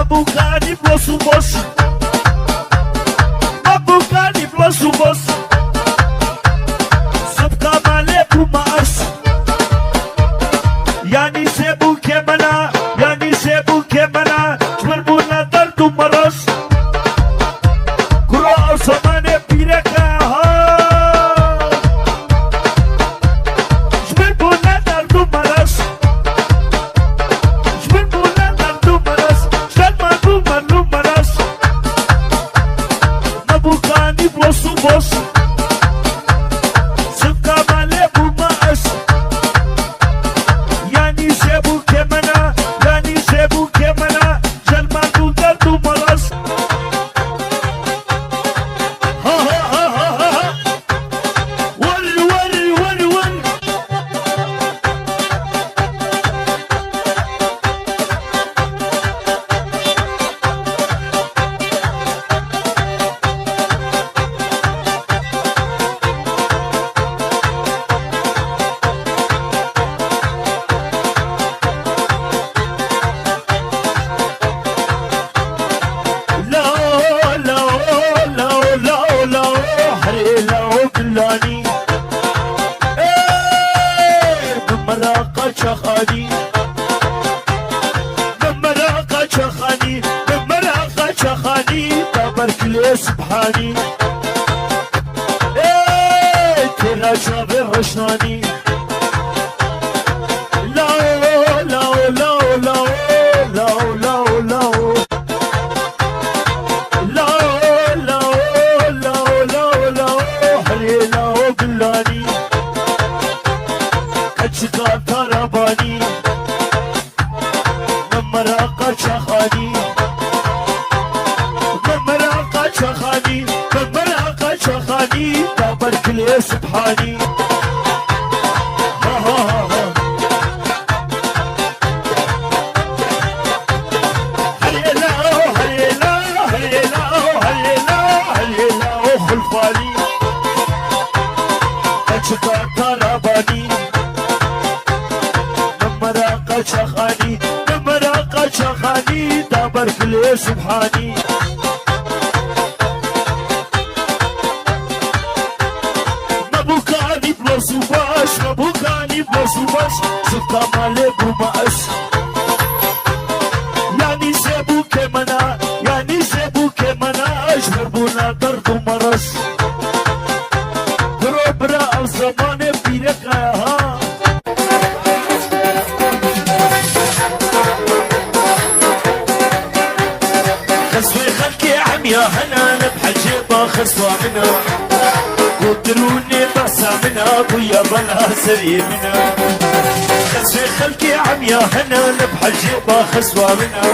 Mabukani blosu boş. Mabukani blosu boş. Subkamale bu maaş. Yani se bu kemana, yani se bu kemana. Çmer bu nadar tumaras. Kura samane pireka ha. Çmer bu nadar tumaras. Çmer bu nadar tumaras. Çalma dumar numaras. Mabukani blosu boş. Subkamale bu maaş. Yani se bu kemana, yani se bu kemana. Çalma dumar numaras. Ha ha ha ha ha ha. Vur vur vur vur. La la la la la hare la bilani. Bimraka çakhani. Bimraka çakhani. Bimraka çakhani. Tabarkle subhani. Tera şabe hoşnani. La la la la la la la la. La la la la la hare la bilani. Açık tarabani. Memraka çakhani. Memraka çakhani. Memraka çakhani. Tabarkle subhani. Ha ha ha ha. Hare la hare la hare la hare la hare la khulfani. Açık tarabani. Memraka çakhani. Memraka çakhani. Tabarkle subhani. Mabukani blosu baş. Mabukani blosu baş. Subkamale bu maaş. Yani se bu kemana, yani se bu kemana. Ajmer bu nadar tumaras. Bro al zamane pireka ha. خسوي خلكي عميا هنا نبحى جيبا خسوة منا قدروني بسا منا ويا بلا سري منا خسوي خلكي عميا هنا نبحى جيبا خسوة منا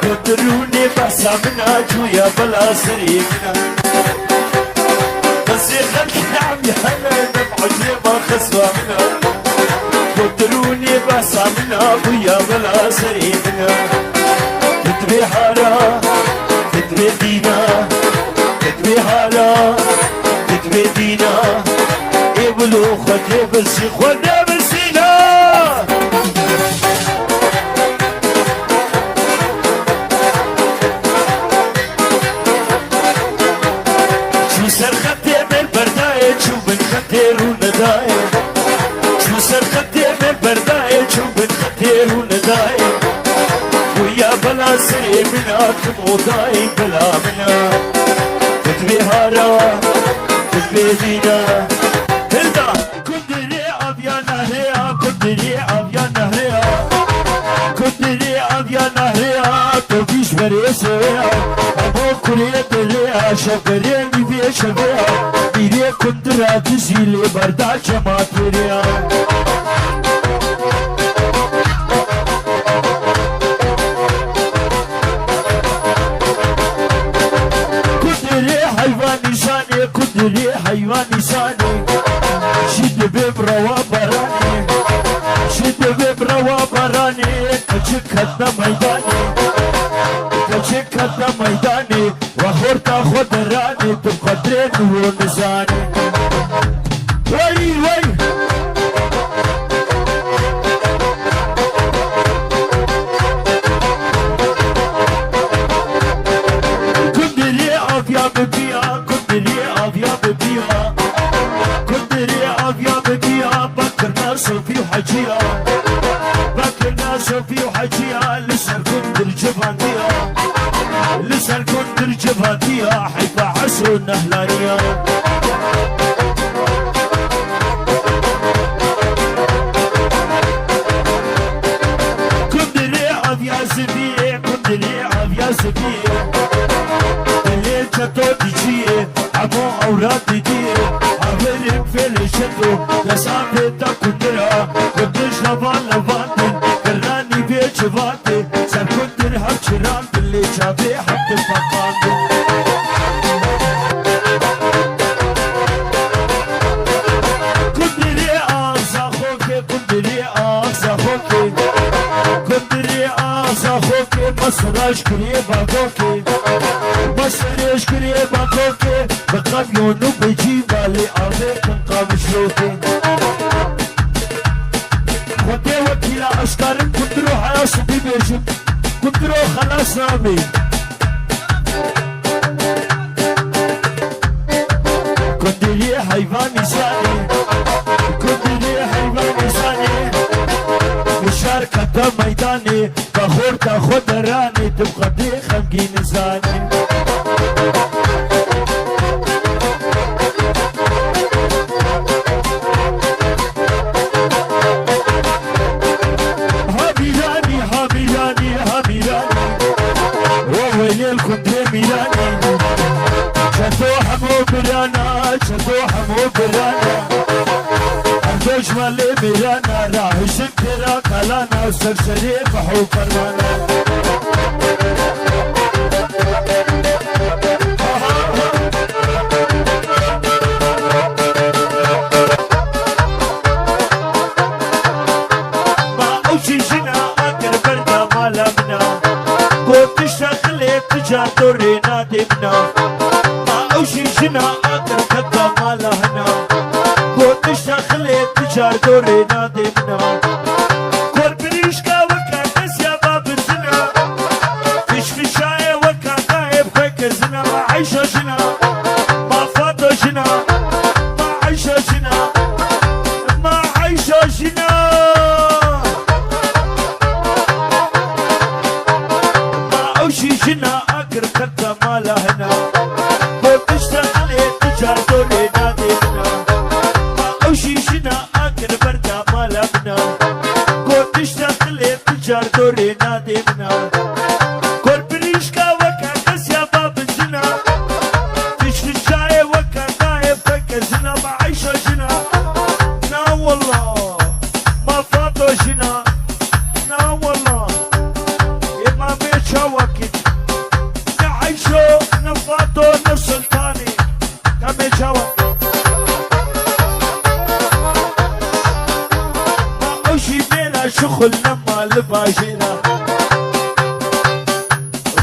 قدروني بسا منا ويا بلا سري منا خسوي خلكي عميا هنا نبحى جيبا خسوة منا قدروني بسا منا ويا بلا سري منا تدري حالا تدري دينا تدري حالا تدري دينا يبلو خدي بسي خدي بسينا شو سر خدي من برداي شو من خدي رونداي شو سر خدي من برداي شو من خدي رونداي ويا بلا سري منا تموضاي بلا منا تدري هارا تدري دينا هلدا كدري أبيا نهريا كدري أبيا نهريا كدري أبيا نهريا تبيش بريسيا أبو كريه دليا شكري بيبي شبيا بيري كدرا تزيلي بردا جماتريا kudri hayvani sani şimdi bebrava barani şimdi bebrava barani kaçık katta maydani kaçık katta maydani ve horta khodrani tu kadren bu nizani vay vay بون أهلانيا كندري عفيا سبيه كندري عفيا سبيه اللي جاتو تجيه عمو أوراد تجيه عبرم في الشتو لسافة تا كندرا كندش لفان لفانتن كراني بيش فاتي سر كندر هم شران اللي شابي حق الفقاندن كندري آغزا خوكي كندري آغزا خوكي كندري آغزا خوكي مصراش كريبا خوكي مصراش كريبا خوكي بقام يونو بيجي بالي آغي تنقام شلوكي خدي وكيلا أشكارم كندرو حياس بيبيجم كندرو خلاص نامي كندري حيواني ساني كندري حيواني ساني مشاركة ميداني بخور تاخد راني تبقى دي خمجي نزاني هابيلاني هابيلاني هابيلاني وويلي الكندري ميلاني شتو حمو برانا شتو حمو برانا أرجوش مالي برانا راح شكرا كلانا سرسري بحو فرمانا ما أوشي جنا أكر بردا مالا منا قوت تشتغلي تجار دورينا دبنا أوشي جنا أكر كتا مالا هنا قوت تشتغلي تجار دورينا دبنا كوربريشكا وكا نسيا باب الزنا فيش فيشاية وكا غايب خيك الزنا ما عيشة جنا ما فاضة جنا ما عيشة جنا ما عيشة جنا ما أوشي جنا أكر كتا مالا هنا دوري نادمنا كوربريشكا وكا قسيا باب الزنا فيش في الشاي وكا نايب فك الزنا ما عيشة جنا نا والله ما فاضو جنا نا والله إما بيتشا وكت نعيشو نفاضو نسلطاني كميتشا وكت ما أوشي بينا شغل نما الباجينا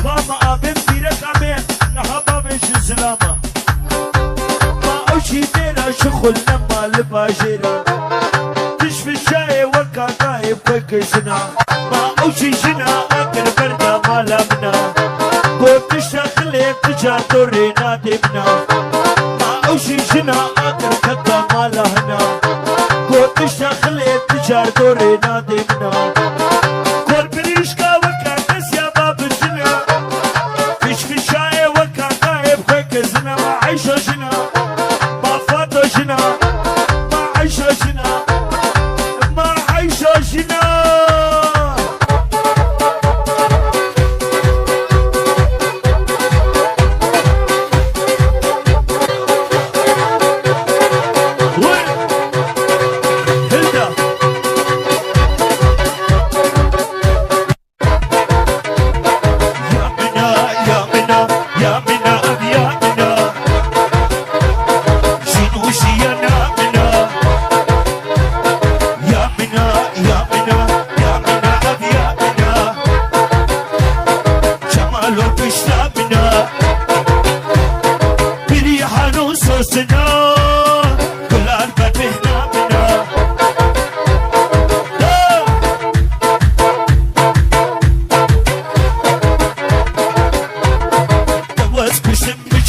بابا أبن بيرك أمين نحبا مش الزلامة ما أوشي بينا شغل نما الباجينا تشفي الشاي وكا نايب كيكسنا ما أوشي جنا أكل بردا مالا منا قوت تشتغلي تجار دوري نادمنا ما أوشي جنا أكل كتا مالا هنا قوت تشتغلي تجار دوري نادمنا كوربريشكا وكا نسيا باب الزنا فيش في شاي وكا نايب خيك الزنا ما عيشة جنا ما فاضة جنا ما عيشة جنا ما عيشة جنا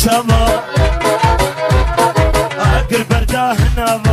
Çama Agır berdahına